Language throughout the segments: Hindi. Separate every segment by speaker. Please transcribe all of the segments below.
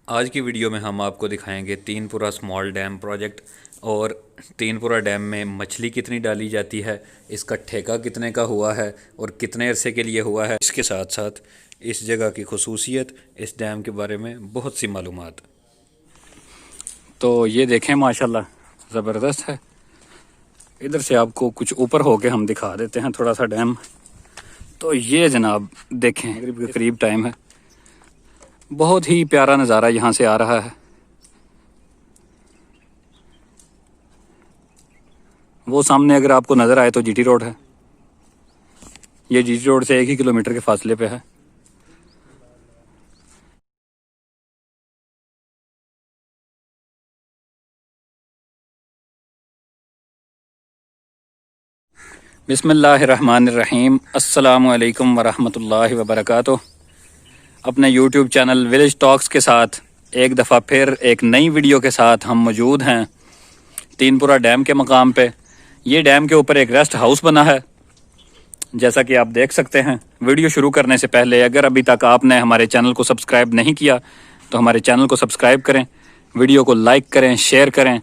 Speaker 1: आज की वीडियो में हम आपको दिखाएंगे तीनपुरा स्मॉल डैम प्रोजेक्ट और तीनपुरा डैम में मछली कितनी डाली जाती है, इसका ठेका कितने का हुआ है और कितने अरसे के लिए हुआ है। इसके साथ साथ इस जगह की खुसूसियत, इस डैम के बारे में बहुत सी मालूमात। तो ये देखें माशाल्लाह ज़बरदस्त है। इधर से आपको कुछ ऊपर होके हम दिखा देते हैं थोड़ा सा डैम। तो ये जनाब देखें, मगरिब के करीब टाइम है, बहुत ही प्यारा नज़ारा यहाँ से आ रहा है। वो सामने अगर आपको नज़र आए तो जीटी रोड है। ये जीटी रोड से 1 ही किलोमीटर के फासले पे है। बिस्मिल्लाहिर्रहमानिर्रहीम, अस्सलामु अलैकुम वरहमतुल्लाहि वबरकातुह। अपने यूट्यूब चैनल विलेज टॉक्स के साथ एक दफ़ा फिर एक नई वीडियो के साथ हम मौजूद हैं तीनपुरा डैम के मकाम पे। ये डैम के ऊपर एक रेस्ट हाउस बना है, जैसा कि आप देख सकते हैं। वीडियो शुरू करने से पहले अगर अभी तक आपने हमारे चैनल को सब्सक्राइब नहीं किया तो हमारे चैनल को सब्सक्राइब करें, वीडियो को लाइक करें, शेयर करें।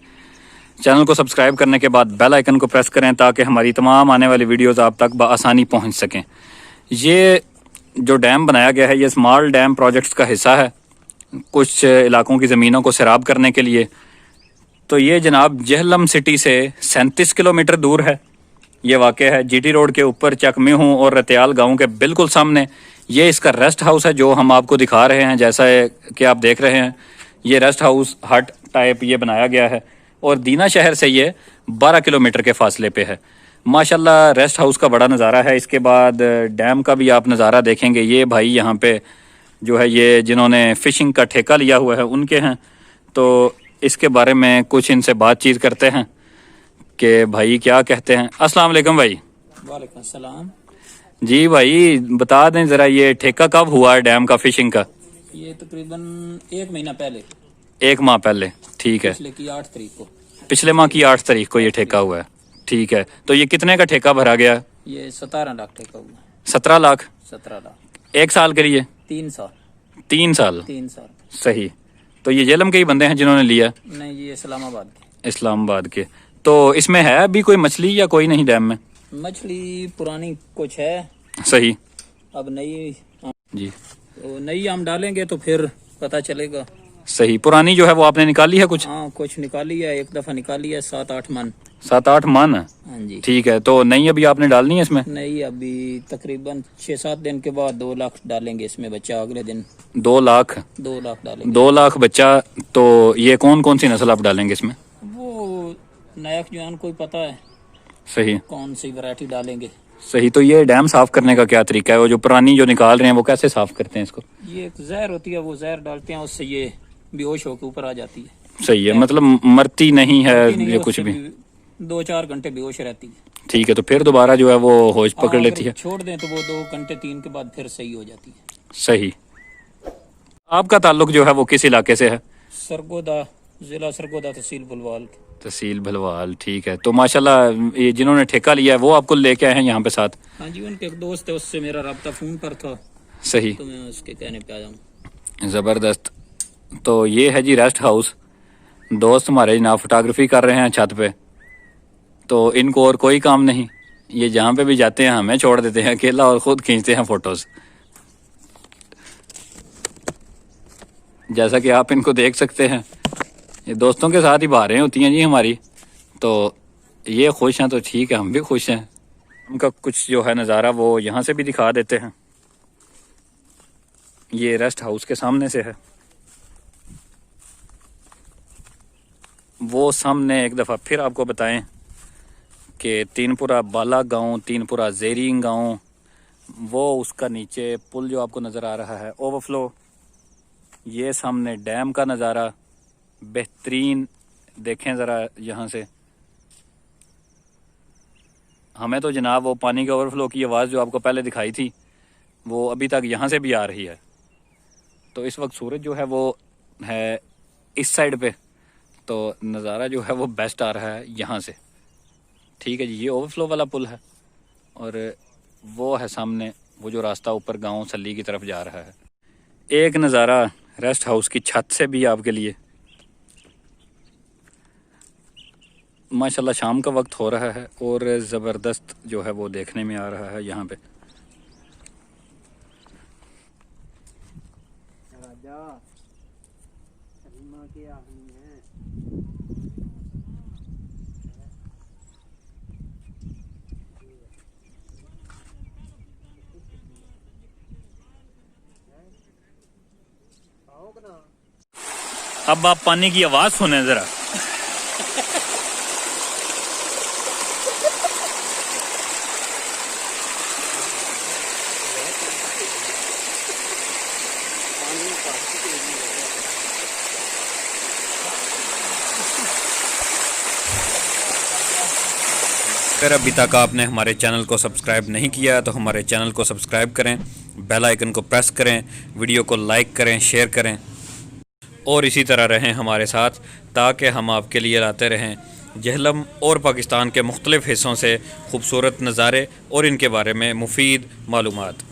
Speaker 1: चैनल को सब्सक्राइब करने के बाद बेल आइकन को प्रेस करें ताकि हमारी तमाम आने वाली वीडियोस आप तक बआसानी पहुंच सकें। ये जो डैम बनाया गया है ये स्मॉल डैम प्रोजेक्ट्स का हिस्सा है, कुछ इलाकों की ज़मीनों को सैराब करने के लिए। तो ये जनाब जहलम सिटी से 37 किलोमीटर दूर है। ये वाक़ है जीटी रोड के ऊपर चकमेहू और रतियाल गाँव के बिल्कुल सामने। ये इसका रेस्ट हाउस है जो हम आपको दिखा रहे हैं। जैसा कि आप देख रहे हैं, ये रेस्ट हाउस हट टाइप ये बनाया गया है और दीना शहर से ये 12 किलोमीटर के फासले पे है। माशाल्लाह रेस्ट हाउस का बड़ा नज़ारा है। इसके बाद डैम का भी आप नज़ारा देखेंगे। ये भाई यहाँ पे जो है ये जिन्होंने फ़िशिंग का ठेका लिया हुआ है उनके हैं। तो इसके बारे में कुछ इनसे बातचीत करते हैं कि भाई क्या कहते हैं। अस्सलाम वालेकुम भाई।
Speaker 2: वालेकुम सलाम।
Speaker 1: जी भाई बता दें ज़रा, ये ठेका कब हुआ है डैम का फ़िशिंग का?
Speaker 2: ये तकरीबन 1 महीना पहले,
Speaker 1: 1 माह पहले, ठीक है।
Speaker 2: पिछले की 8 तारीख को।
Speaker 1: पिछले माह की 8 तारीख को ये ठेका हुआ है, ठीक है। तो ये कितने का ठेका भरा गया?
Speaker 2: ये 17 लाख ठेका हुआ।
Speaker 1: 17 लाख
Speaker 2: 17 लाख
Speaker 1: 1 साल के लिए?
Speaker 2: 3 साल।
Speaker 1: 3 साल,
Speaker 2: 3 साल
Speaker 1: सही। तो ये जेलम के ही बंदे हैं जिन्होंने लिया?
Speaker 2: नहीं, ये इस्लामाबाद की।
Speaker 1: इस्लामाबाद के। तो इसमें है अभी कोई मछली या कोई नहीं डैम में?
Speaker 2: मछली पुरानी कुछ है,
Speaker 1: सही।
Speaker 2: अब नई
Speaker 1: जी
Speaker 2: तो नई हम डालेंगे तो फिर पता चलेगा।
Speaker 1: सही। पुरानी जो है वो आपने निकाली है कुछ?
Speaker 2: हाँ, कुछ निकाली है, एक दफ़ा निकाली है 7-8 मन।
Speaker 1: 7-8 मन?
Speaker 2: हाँ जी,
Speaker 1: ठीक है। तो नई अभी आपने डालनी है इसमें?
Speaker 2: नहीं, अभी तकरीबन 6-7 दिन के बाद 2 लाख डालेंगे इसमें बच्चा। अगले दिन
Speaker 1: 2 लाख?
Speaker 2: 2 लाख डालेंगे।
Speaker 1: 2 लाख बच्चा। तो ये कौन कौन सी नस्ल आप डालेंगे इसमें?
Speaker 2: वो नया जवान कोई पता है
Speaker 1: सही
Speaker 2: कौन सी वैरायटी डालेंगे।
Speaker 1: सही। तो ये डैम साफ करने का क्या तरीका है? वो जो पुरानी जो निकाल रहे हैं वो कैसे साफ करते हैं इसको?
Speaker 2: ये एक जहर होती है, वो जहर डालते हैं, उससे ये बेहोश होकर ऊपर आ जाती है।
Speaker 1: सही है, मतलब मरती नहीं है
Speaker 2: नहीं,
Speaker 1: ये कुछ भी?
Speaker 2: 2-4 घंटे बेहोश रहती है।
Speaker 1: ठीक है। तो फिर दोबारा जो है वो होश पकड़ लेती है?
Speaker 2: छोड़ दें तो वो 2 घंटे 3 के बाद फिर सही हो जाती है।
Speaker 1: सही। आपका ताल्लुक जो है वो किस इलाके से है?
Speaker 2: सरगोदा, जिला सरगोदा, तहसील बुलवाल।
Speaker 1: तहसील भलवाल, ठीक है। तो माशाल्लाह ये जिन्होंने ठेका लिया है वो आपको लेके आए हैं यहाँ पे साथ?
Speaker 2: हाँ जी, उनके एक दोस्त है, उससे मेरा रब्ता फ़ोन पर था,
Speaker 1: सही,
Speaker 2: तो मैं उसके कहने पे आया हूँ।
Speaker 1: ज़बरदस्त। तो ये है जी रेस्ट हाउस। दोस्त हमारे जनाब फोटोग्राफी कर रहे हैं छत पे। तो इनको और कोई काम नहीं, ये जहाँ पे भी जाते हैं हमें छोड़ देते हैं अकेला और ख़ुद खींचते हैं फ़ोटोज़। जैसा कि आप इनको देख सकते हैं, ये दोस्तों के साथ ही बातें होती हैं जी हमारी। तो ये खुश हैं तो ठीक है, हम भी खुश हैं। उनका कुछ जो है नज़ारा वो यहाँ से भी दिखा देते हैं। ये रेस्ट हाउस के सामने से है। वो सामने एक दफ़ा फिर आपको बताएं कि तीनपुरा बाला गांव, तीनपुरा ज़ेरिंग गांव, वो उसका नीचे पुल जो आपको नज़र आ रहा है ओवरफ्लो। ये सामने डैम का नज़ारा बेहतरीन, देखें ज़रा यहाँ से। हमें तो जनाब वो पानी के ओवरफ्लो की आवाज़ जो आपको पहले दिखाई थी वो अभी तक यहाँ से भी आ रही है। तो इस वक्त सूरज जो है वो है इस साइड पे, तो नज़ारा जो है वो बेस्ट आ रहा है यहाँ से। ठीक है जी, ये ओवरफ्लो वाला पुल है और वो है सामने वो जो रास्ता ऊपर गांव सल्ली की तरफ जा रहा है। एक नज़ारा रेस्ट हाउस की छत से भी आपके लिए। माशाल्लाह शाम का वक्त हो रहा है और ज़बरदस्त जो है वो देखने में आ रहा है यहाँ पे। अब आप पानी की आवाज़ सुने ज़रा। अगर अभी तक आपने हमारे चैनल को सब्सक्राइब नहीं किया तो हमारे चैनल को सब्सक्राइब करें, बेल आइकन को प्रेस करें, वीडियो को लाइक करें, शेयर करें और इसी तरह रहें हमारे साथ, ताकि हम आपके लिए लाते रहें जहलम और पाकिस्तान के मुख्तलिफ़ हिस्सों से खूबसूरत नज़ारे और इनके बारे में मुफीद मालूमात।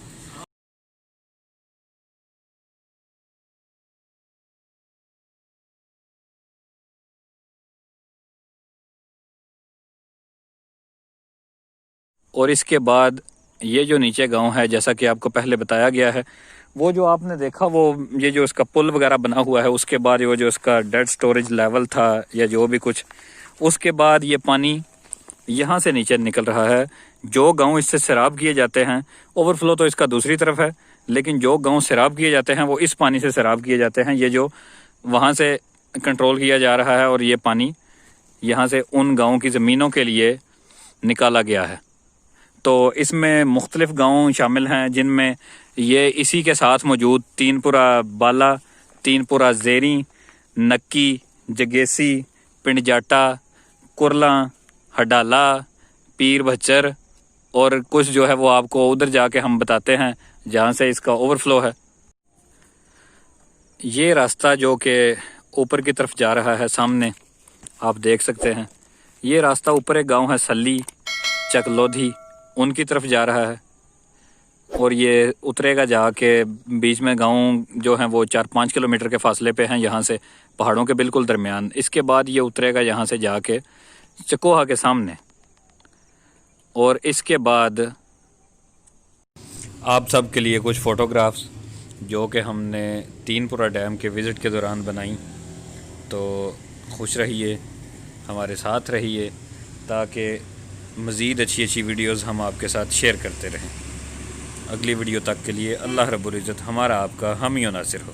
Speaker 1: और इसके बाद ये जो नीचे गांव है, जैसा कि आपको पहले बताया गया है, वो जो आपने देखा वो ये जो इसका पुल वगैरह बना हुआ है, उसके बाद वो जो इसका डेड स्टोरेज लेवल था या जो भी कुछ, उसके बाद ये पानी यहाँ से नीचे निकल रहा है। जो गांव इससे सैराब किए जाते हैं, ओवरफ्लो तो इसका दूसरी तरफ है, लेकिन जो गांव सैराब किए जाते हैं वो इस पानी से सैराब किए जाते हैं। ये जो वहाँ से कंट्रोल किया जा रहा है और ये पानी यहाँ से उन गाँव की ज़मीनों के लिए निकाला गया है। तो इसमें मुख्तलिफ़ गाँव शामिल हैं, जिनमें ये इसी के साथ मौजूद तीनपुरा बाला, तीनपुरा ज़ेरी, नक्की, जगेसी, पिंड जाटा, कुरला, हडाला, पीर भच्चर और कुछ जो है वो आपको उधर जाके हम बताते हैं जहाँ से इसका ओवरफ्लो है। ये रास्ता जो कि ऊपर की तरफ जा रहा है, सामने आप देख सकते हैं, ये रास्ता ऊपर एक गांव है सल्ली चकलोधी, उनकी तरफ जा रहा है और ये उतरेगा जाके बीच में गांव जो हैं वो 4-5 किलोमीटर के फासले पे हैं यहाँ से, पहाड़ों के बिल्कुल दरमियान। इसके बाद ये उतरेगा यहाँ से जाके चकोहा के सामने और इसके बाद आप सब के लिए कुछ फ़ोटोग्राफ्स जो कि हमने तीनपुरा डैम के विज़िट के दौरान बनाई। तो खुश रहिए, हमारे साथ रहिए, ताकि मज़ीद अच्छी अच्छी वीडियोज़ हम आपके साथ शेयर करते रहें। अगली वीडियो तक के लिए अल्लाह रब्बुल इज़्ज़त हमारा आपका हामी और नासिर हो।